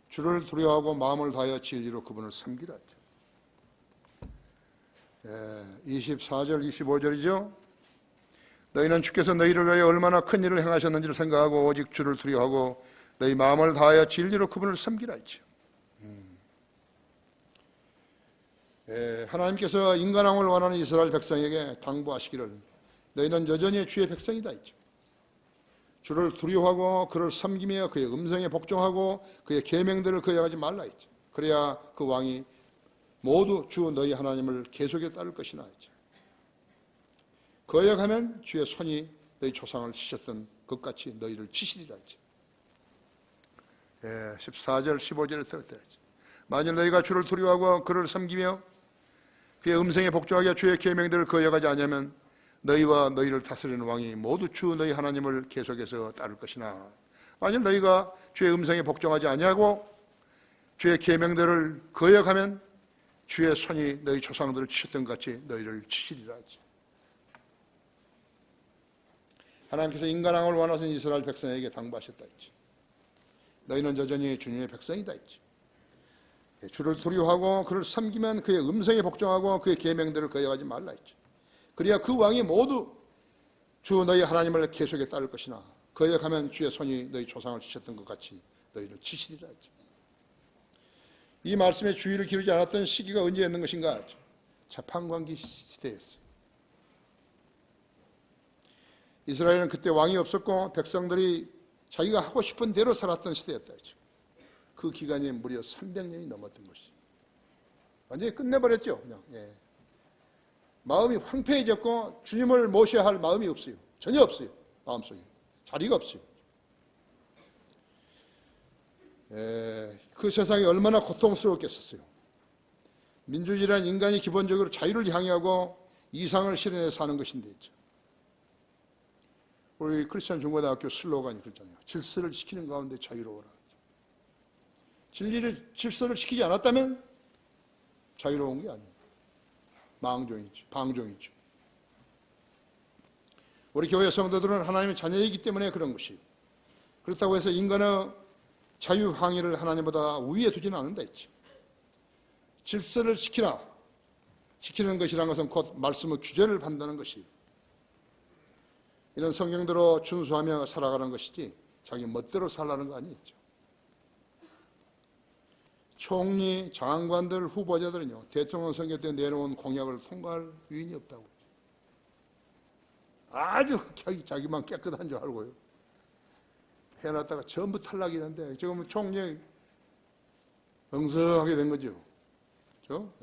주를 두려워하고 마음을 다하여 진리로 그분을 섬기라 했죠. 24절 25절이죠. 너희는 주께서 너희를 위하여 얼마나 큰 일을 행하셨는지를 생각하고 오직 주를 두려워하고 너희 마음을 다하여 진리로 그분을 섬기라 했죠. 하나님께서 인간왕을 원하는 이스라엘 백성에게 당부하시기를 너희는 여전히 주의 백성이다 했죠. 주를 두려워하고 그를 섬기며 그의 음성에 복종하고 그의 계명들을 거역하지 말라 했죠. 그래야 그 왕이 모두 주 너희 하나님을 계속해 따를 것이나 했죠. 거역하면 주의 손이 너희 조상을 치셨던 것 같이 너희를 치시리라 했죠. 14절 15절에 써있죠. 만일 너희가 주를 두려워하고 그를 섬기며 그의 음성에 복종하게 주의 계명들을 거역하지 않으면 너희와 너희를 다스리는 왕이 모두 주 너희 하나님을 계속해서 따를 것이나 만일 너희가 주의 음성에 복종하지 아니하고 주의 계명들을 거역하면 주의 손이 너희 조상들을 치셨던 것 같이 너희를 치시리라 하지. 하나님께서 인간왕을 원하시는 이스라엘 백성에게 당부하셨다 했지. 너희는 여전히 주님의 백성이다 했지. 주를 두려워하고 그를 섬기면 그의 음성에 복종하고 그의 계명들을 거역하지 말라 했지. 그래야 그 왕이 모두 주 너희 하나님을 계속해 따를 것이나 거역하면 주의 손이 너희 조상을 치셨던 것 같이 너희를 치시리라 했죠. 이 말씀에 주의를 기울이지 않았던 시기가 언제였는 것인가? 재판관기 시대였어요. 이스라엘은 그때 왕이 없었고 백성들이 자기가 하고 싶은 대로 살았던 시대였다. 그 기간이 무려 300년이 넘었던 것이죠. 완전히 끝내버렸죠. 그냥. 마음이 황폐해졌고 주님을 모셔야 할 마음이 없어요. 전혀 없어요. 마음속에. 자리가 없어요. 그 세상이 얼마나 고통스러웠겠었어요. 민주주의란 인간이 기본적으로 자유를 향유하고 이상을 실현해 사는 것인데 우리 크리스천 중고등학교 슬로건이 그렇잖아요. 질서를 지키는 가운데 자유로워라. 질서를 지키지 않았다면 자유로운 게 아니에요. 망종이죠. 방종이죠. 우리 교회 성도들은 하나님의 자녀이기 때문에 그런 것이에요. 그렇다고 해서 인간의 자유 항의를 하나님보다 우위에 두지는 않는다 했죠. 질서를 지키라. 지키는 것이라는 것은 곧 말씀의 규제를 판다는 것이에요. 이런 성경대로 준수하며 살아가는 것이지 자기 멋대로 살라는 거 아니겠죠. 총리, 장관들, 후보자들은요 대통령 선거 때 내놓은 공약을 통과할 위인이 없다고. 아주 자기만 깨끗한 줄 알고요. 해놨다가 전부 탈락이 되는데 지금 총리 엉성하게 된 거죠. 그렇죠?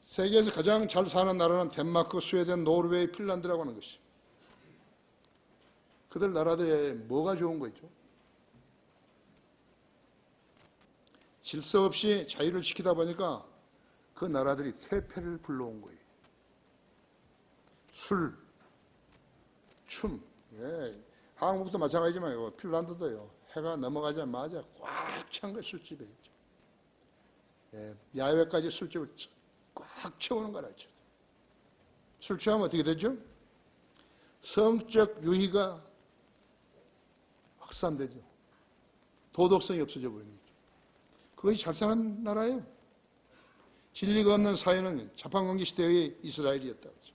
세계에서 가장 잘 사는 나라는 덴마크, 스웨덴, 노르웨이, 핀란드라고 하는 것이죠. 그들 나라들에 뭐가 좋은 거죠? 질서 없이 자유를 지키다 보니까 그 나라들이 퇴폐를 불러온 거예요. 술, 춤. 한국도 마찬가지지만 핀란드도요. 해가 넘어가자마자 꽉 찬 거 술집에 있죠. 야외까지 술집을 꽉 채우는 거라죠. 술 취하면 어떻게 되죠? 성적 유희가 확산되죠. 도덕성이 없어져 버리는 거죠. 그것이 잘 사는 나라예요. 진리가 없는 사회는 자판관계 시대의 이스라엘이었다고 하죠.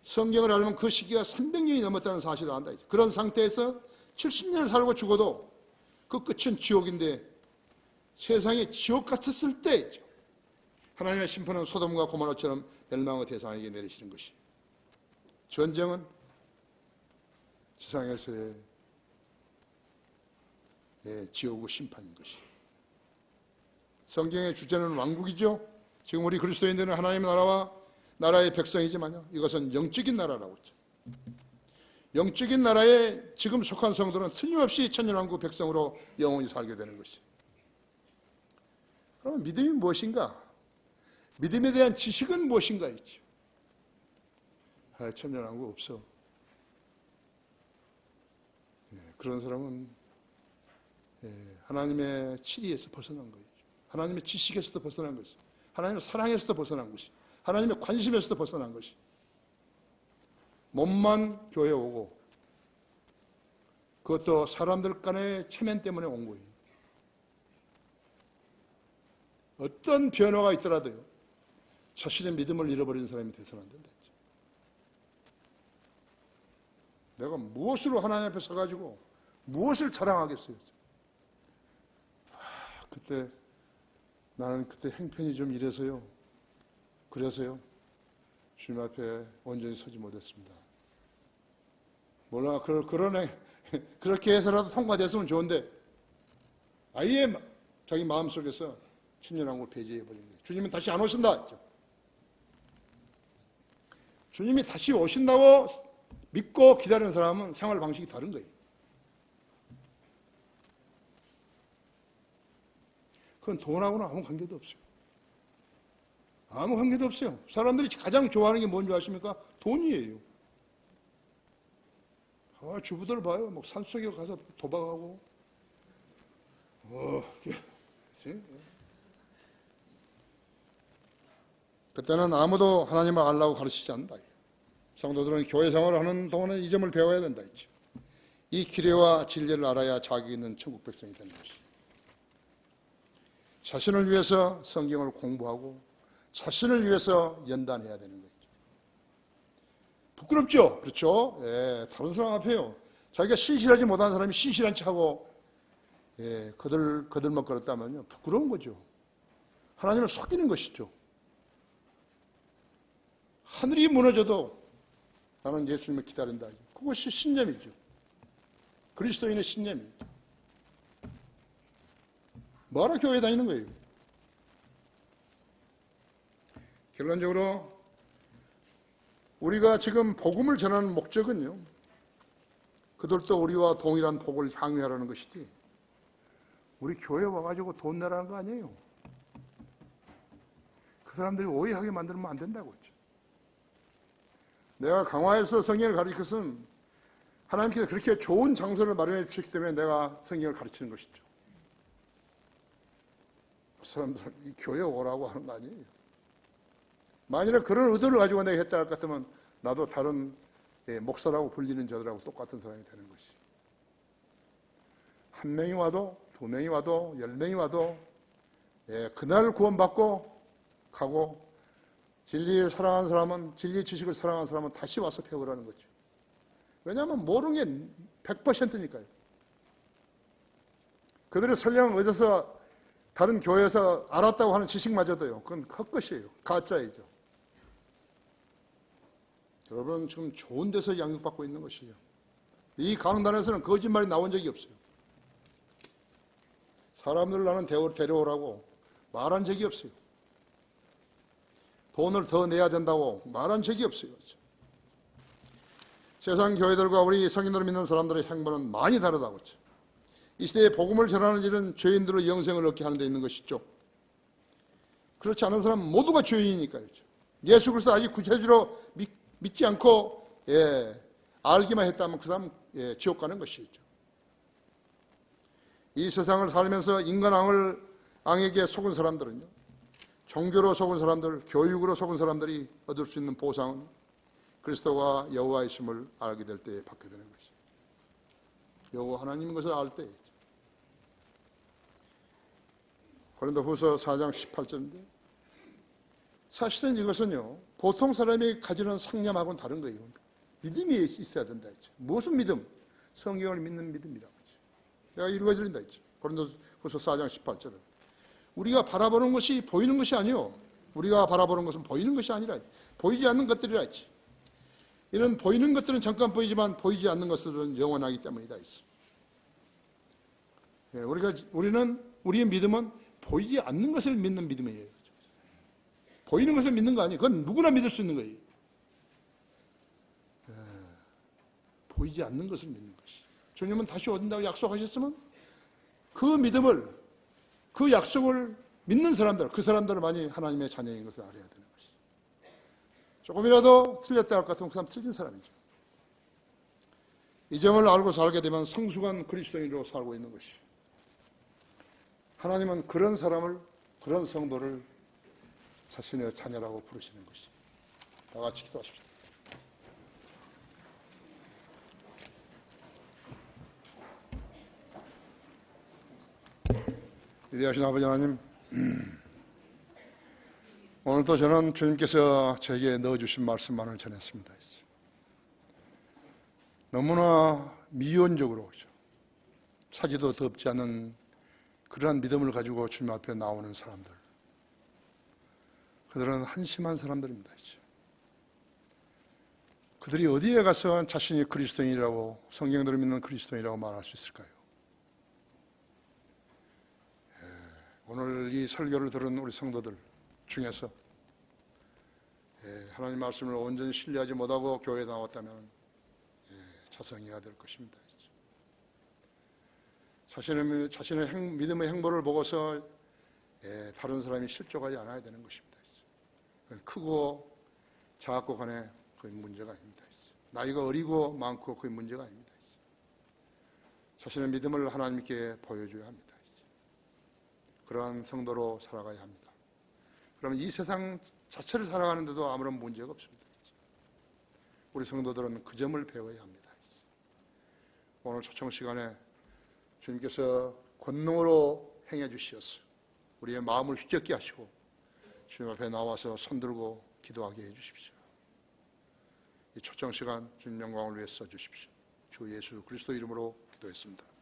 성경을 알면 그 시기가 300년이 넘었다는 사실을 안다. 그런 상태에서 70년을 살고 죽어도 그 끝은 지옥인데 세상에 지옥 같았을 때죠. 하나님의 심판은 소돔과 고모라처럼 멸망의 대상에게 내리시는 것이. 전쟁은 지상에서의 지옥의 심판인 것이. 성경의 주제는 왕국이죠. 지금 우리 그리스도인들은 하나님의 나라와 나라의 백성이지만요. 이것은 영적인 나라라고 했죠. 영적인 나라에 지금 속한 성도는 틀림없이 천년왕국 백성으로 영원히 살게 되는 것이죠. 그럼 믿음이 무엇인가? 믿음에 대한 지식은 무엇인가 있죠. 천년왕국 없어. 그런 사람은 하나님의 치리에서 벗어난 거예요. 하나님의 지식에서도 벗어난 것이, 하나님의 사랑에서도 벗어난 것이, 하나님의 관심에서도 벗어난 것이. 몸만 교회 오고 그것도 사람들 간의 체면 때문에 온 거예요. 어떤 변화가 있더라도요, 자신의 믿음을 잃어버린 사람이 돼서는 안 된다. 내가 무엇으로 하나님 앞에 서가지고 무엇을 자랑하겠어요? 그때 나는 그때 행편이 좀 이래서요, 그래서요 주님 앞에 온전히 서지 못했습니다. 몰라, 그렇게 해서라도 통과됐으면 좋은데 아예 자기 마음속에서 천년왕국을 폐지해버린 거예요. 주님은 다시 안 오신다 했죠. 주님이 다시 오신다고 믿고 기다리는 사람은 생활 방식이 다른 거예요. 그건 돈하고는 아무 관계도 없어요. 아무 관계도 없어요. 사람들이 가장 좋아하는 게 뭔지 아십니까? 돈이에요. 주부들 봐요. 뭐 산속에 가서 도박하고, 그때는 아무도 하나님을 알라고 가르치지 않는다. 성도들은 교회 생활을 하는 동안에 이 점을 배워야 된다 했죠. 이 기례와 진리를 알아야 자기 있는 천국 백성이 되는 것이. 자신을 위해서 성경을 공부하고 자신을 위해서 연단해야 되는 거죠. 부끄럽죠? 그렇죠? 다른 사람 앞에요. 자기가 신실하지 못한 사람이 신실한 척하고 거들먹거렸다면요, 부끄러운 거죠. 하나님을 속이는 것이죠. 하늘이 무너져도 나는 예수님을 기다린다. 그것이 신념이죠. 그리스도인의 신념이죠. 뭐하러 교회에 다니는 거예요? 결론적으로 우리가 지금 복음을 전하는 목적은요, 그들도 우리와 동일한 복을 향유하라는 것이지 우리 교회 와가지고 돈 내라는 거 아니에요. 그 사람들이 오해하게 만들면 안 된다고 했죠. 내가 강화해서 성경을 가르칠 것은 하나님께서 그렇게 좋은 장소를 마련해 주셨기 때문에 내가 성경을 가르치는 것이죠. 그 사람들은 이 교회에 오라고 하는 거 아니에요. 만일에 그런 의도를 가지고 내가 했다 같으면 나도 다른 목사라고 불리는 자들하고 똑같은 사람이 되는 것이. 한 명이 와도, 두 명이 와도, 10명이 와도 그날 구원받고 가고, 진리를 사랑하는 사람은, 진리의 지식을 사랑하는 사람은 다시 와서 배우라는 거죠. 왜냐하면 모르는 게 100%니까요. 그들의 설령 어디서 다른 교회에서 알았다고 하는 지식마저도요, 그건 헛것이에요. 가짜이죠. 여러분 지금 좋은 데서 양육받고 있는 것이에요. 이 강단에서는 거짓말이 나온 적이 없어요. 사람들을 나는 데려오라고 말한 적이 없어요. 돈을 더 내야 된다고 말한 적이 없어요. 세상 교회들과 우리 성인들을 믿는 사람들의 행보는 많이 다르다고 했죠. 이 시대에 복음을 전하는 일은 죄인들의 영생을 얻게 하는 데 있는 것이죠. 그렇지 않은 사람은 모두가 죄인이니까요. 예수 그리스도 아직 구체적으로 믿지 않고 알기만 했다면 그 사람은 지옥 가는 것이죠. 이 세상을 살면서 인간왕에게 속은 사람들은요, 종교로 속은 사람들, 교육으로 속은 사람들이 얻을 수 있는 보상은 그리스도가 여호와이심을 알게 될 때에 받게 되는 것이죠. 여호와 하나님인 것을 알 때에. 고린도후서 4장 18절인데 사실은 이것은요, 보통 사람이 가지는 상념하고는 다른 거예요. 믿음이 있어야 된다 했죠. 무슨 믿음? 성경을 믿는 믿음이라고 했죠. 내가 읽어드린다 했죠. 고린도후서 4장 18절은 우리가 바라보는 것이 보이는 것이 아니요, 우리가 바라보는 것은 보이는 것이 아니라 보이지 않는 것들이라 했지. 이런 보이는 것들은 잠깐 보이지만 보이지 않는 것들은 영원하기 때문이다 했어. 우리의 믿음은 보이지 않는 것을 믿는 믿음이에요. 보이는 것을 믿는 거 아니에요. 그건 누구나 믿을 수 있는 거예요. 보이지 않는 것을 믿는 것이. 주님은 다시 오신다고 약속하셨으면 그 믿음을, 그 약속을 믿는 사람들, 그 사람들만이 하나님의 자녀인 것을 알아야 되는 것이. 조금이라도 틀렸다 할 것 같으면 그 사람 틀린 사람이죠. 이 점을 알고 살게 되면 성숙한 그리스도인으로 살고 있는 것이. 하나님은 그런 사람을, 그런 성도를 자신의 자녀라고 부르시는 것이. 다 같이 기도하십시다. 위대하신 아버지 하나님, 오늘도 저는 주님께서 제게 넣어주신 말씀만을 전했습니다. 너무나 미온적으로 차지도 덥지 않은 그러한 믿음을 가지고 주님 앞에 나오는 사람들, 그들은 한심한 사람들입니다. 그들이 어디에 가서 자신이 그리스도인이라고, 성경대로 믿는 그리스도인이라고 말할 수 있을까요? 오늘 이 설교를 들은 우리 성도들 중에서 하나님 말씀을 온전히 신뢰하지 못하고 교회에 나왔다면 자성해야 될 것입니다. 자신의 믿음의 행보를 보고서 다른 사람이 실족하지 않아야 되는 것입니다. 크고 작고 간에 그게 문제가 아닙니다. 나이가 어리고 많고 그게 문제가 아닙니다. 자신의 믿음을 하나님께 보여줘야 합니다. 그러한 성도로 살아가야 합니다. 그러면 이 세상 자체를 살아가는데도 아무런 문제가 없습니다. 우리 성도들은 그 점을 배워야 합니다. 오늘 초청 시간에 주님께서 권능으로 행해 주시어서 우리의 마음을 휘젓게 하시고 주님 앞에 나와서 손들고 기도하게 해 주십시오. 이 초청 시간 주님 영광을 위해 써 주십시오. 주 예수 그리스도 이름으로 기도했습니다.